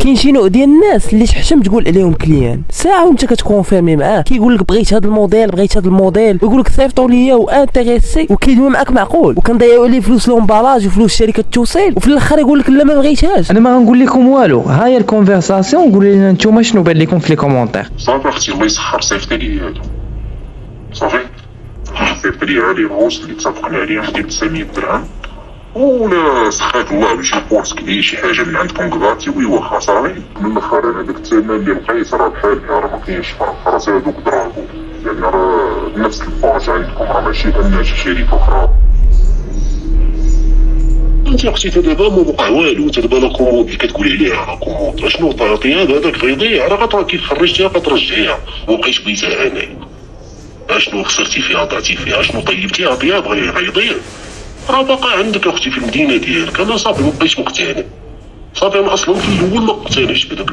كاين شي نوع ديال الناس اللي تحشم تقول عليهم كليان ساعه وانت كتكونفيرمي معاه، كيقول لك بغيت هذا الموديل بغيت هذا الموديل، ويقول لك صيفطوا ليا وانتريسي وكيدوي معاك معقول، وكنضيعوا عليه فلوس لومبالاج وفلوس شركه التوصيل، وفي الاخر يقول لك لا ما بغيتهاش. انا ما غنقول لكم والو، ها هي الكونفرساسيون، قولوا لنا نتوما شنو بان لكم في لي كومونتير. صافي اختي الله يسخر صيفطي لي هذا صافي، صيفط لي هذه الغوص اللي اتفقنا عليها ديال 900 درهم، ولا سخاك الله بشي بورس كبير شي حاجه من عندكم كباتي وي واخا صافي. من الاخر انا داك الثمن ديال القيس راه بحال راه ما كاينش فرق، خلاص هذوك ضربوا، لان راه نفس البورس عندكم راه ماشي بحال شي شركه اخرى. انت اختي دابا ما بقى والو، انت دابا لا كوموند اللي كتقولي عليها لا كوموند اشنو تعطيها هذاك غيضيع، راه غترا كي خرجتيها غترجعيها، وبقيت بيتها انايا اشنو خسرتي فيها ضعتي فيها، اشنو طيبتيها طياب غيضيع، راه باقا عندك اختي في المدينه ديالك. انا صافي مبقيتش مقتنع، صافي انا اصلا في الاول ما اقتنعش بداك